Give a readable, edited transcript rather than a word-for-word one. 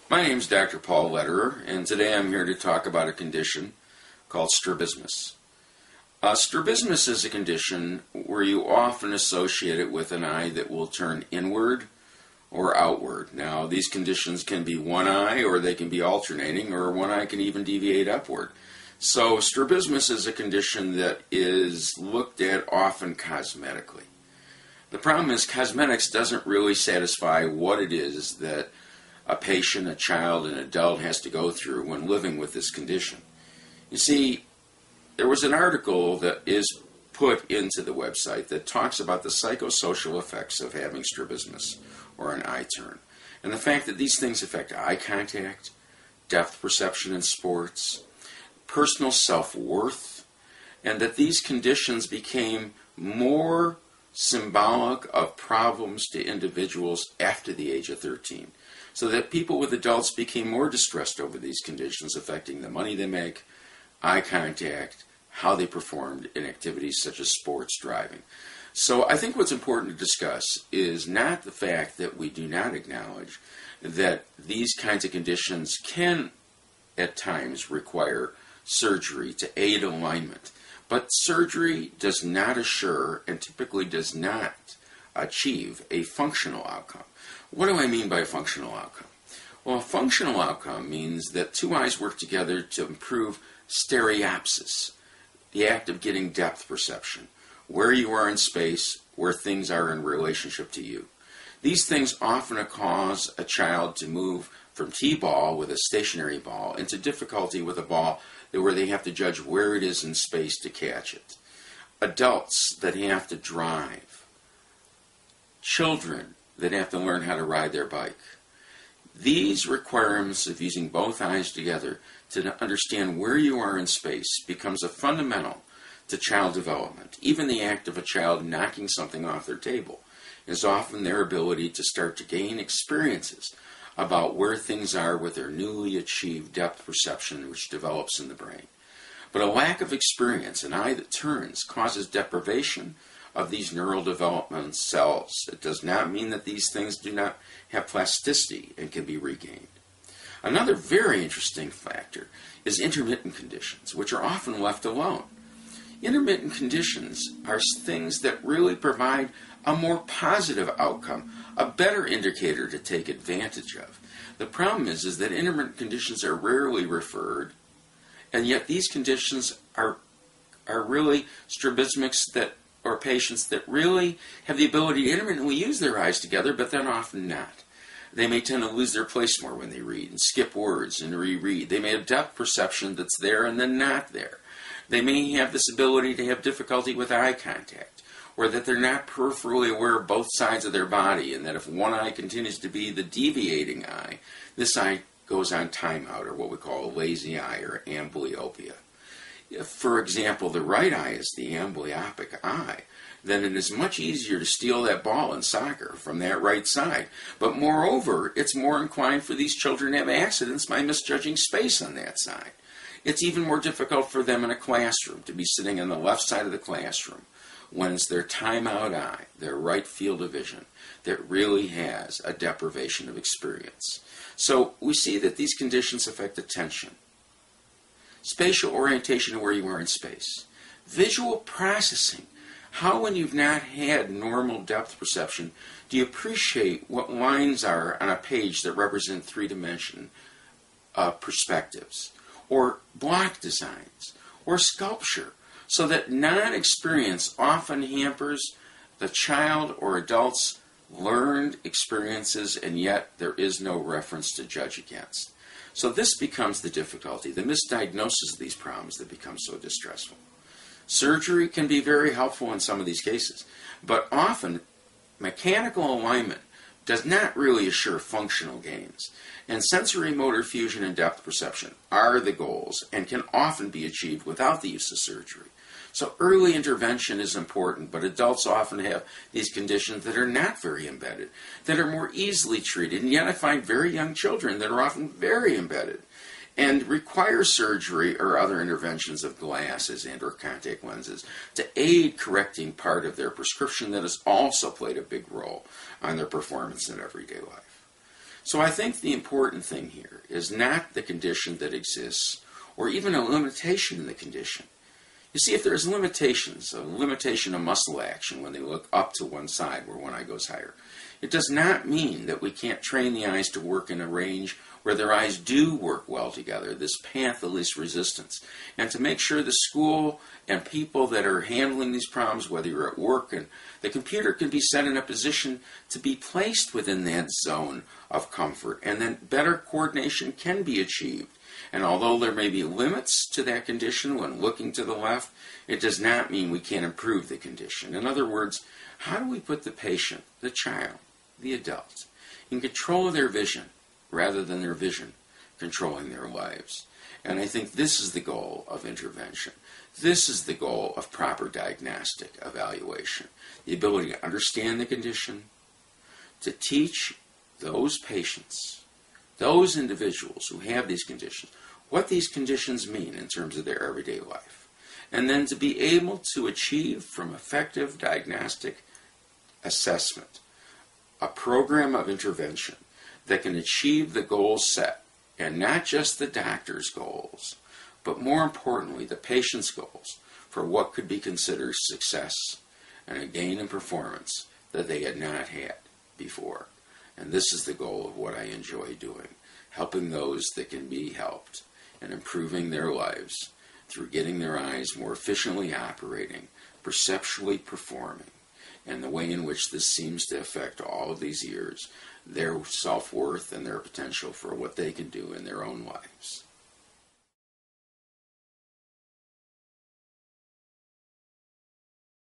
My name is Dr. Paul Lederer, and today I'm here to talk about a condition called strabismus. Strabismus is a condition where you often associate it with an eye that will turn inward or outward. Now, these conditions can be one eye, or they can be alternating, or one eye can even deviate upward. So strabismus is a condition that is looked at often cosmetically. The problem is cosmetics doesn't really satisfy what it is that a patient, a child, an adult has to go through when living with this condition. You see, there was an article that is put into the website that talks about the psychosocial effects of having strabismus, or an eye turn, and the fact that these things affect eye contact, depth perception in sports, personal self-worth, and that these conditions became more symbolic of problems to individuals after the age of 13. So that people with adults became more distressed over these conditions affecting the money they make, eye contact, how they performed in activities such as sports, driving. So I think what's important to discuss is not the fact that we do not acknowledge that these kinds of conditions can at times require surgery to aid alignment. But surgery does not assure and typically does not achieve a functional outcome. What do I mean by a functional outcome? Well, a functional outcome means that two eyes work together to improve stereopsis, the act of getting depth perception, where you are in space, where things are in relationship to you. These things often cause a child to move from T-ball with a stationary ball into difficulty with a ball where they have to judge where it is in space to catch it. Adults that have to drive. Children that have to learn how to ride their bike. These requirements of using both eyes together to understand where you are in space becomes a fundamental to child development. Even the act of a child knocking something off their table is often their ability to start to gain experiences about where things are with their newly achieved depth perception, which develops in the brain. But a lack of experience, an eye that turns, causes deprivation of these neural development cells. It does not mean that these things do not have plasticity and can be regained. Another very interesting factor is intermittent conditions, which are often left alone. Intermittent conditions are things that really provide a more positive outcome, a better indicator to take advantage of. The problem is that intermittent conditions are rarely referred, and yet these conditions are really strabismics or patients that really have the ability to intermittently use their eyes together, but then often not. They may tend to lose their place more when they read and skip words and reread. They may have depth perception that's there and then not there. They may have this ability to have difficulty with eye contact, or that they're not peripherally aware of both sides of their body, and that if one eye continues to be the deviating eye, this eye goes on timeout, or what we call a lazy eye, or amblyopia. If, for example, the right eye is the amblyopic eye, then it is much easier to steal that ball in soccer from that right side. But moreover, it's more inclined for these children to have accidents by misjudging space on that side. It's even more difficult for them in a classroom to be sitting on the left side of the classroom when it's their timeout eye, their right field of vision, that really has a deprivation of experience. So we see that these conditions affect attention, spatial orientation of where you are in space, visual processing. How, when you've not had normal depth perception, do you appreciate what lines are on a page that represent three-dimension perspectives, or block designs, or sculpture, so that non-experience often hampers the child or adult's learned experiences, and yet there is no reference to judge against. So this becomes the difficulty, the misdiagnosis of these problems that become so distressful. Surgery can be very helpful in some of these cases, but often mechanical alignment does not really assure functional gains. And sensory motor fusion and depth perception are the goals and can often be achieved without the use of surgery. So early intervention is important, but adults often have these conditions that are not very embedded, that are more easily treated, and yet I find very young children that are often very embedded and require surgery or other interventions of glasses and or contact lenses to aid correcting part of their prescription that has also played a big role on their performance in everyday life. So I think the important thing here is not the condition that exists or even a limitation in the condition. You see, if there's limitations, a limitation of muscle action when they look up to one side where one eye goes higher, it does not mean that we can't train the eyes to work in a range where their eyes do work well together, this path of least resistance. And to make sure the school and people that are handling these problems, whether you're at work, and the computer can be set in a position to be placed within that zone of comfort, and then better coordination can be achieved. And although there may be limits to that condition when looking to the left, it does not mean we can't improve the condition. In other words, how do we put the patient, the child, the adult, in control of their vision rather than their vision controlling their lives? And I think this is the goal of intervention. This is the goal of proper diagnostic evaluation. The ability to understand the condition, to teach those patients, those individuals who have these conditions, what these conditions mean in terms of their everyday life, and then to be able to achieve from effective diagnostic assessment a program of intervention that can achieve the goals set, and not just the doctor's goals, but more importantly the patient's goals for what could be considered success and a gain in performance that they had not had before. And this is the goal of what I enjoy doing, helping those that can be helped and improving their lives through getting their eyes more efficiently operating, perceptually performing, and the way in which this seems to affect all of these years, their self-worth and their potential for what they can do in their own lives.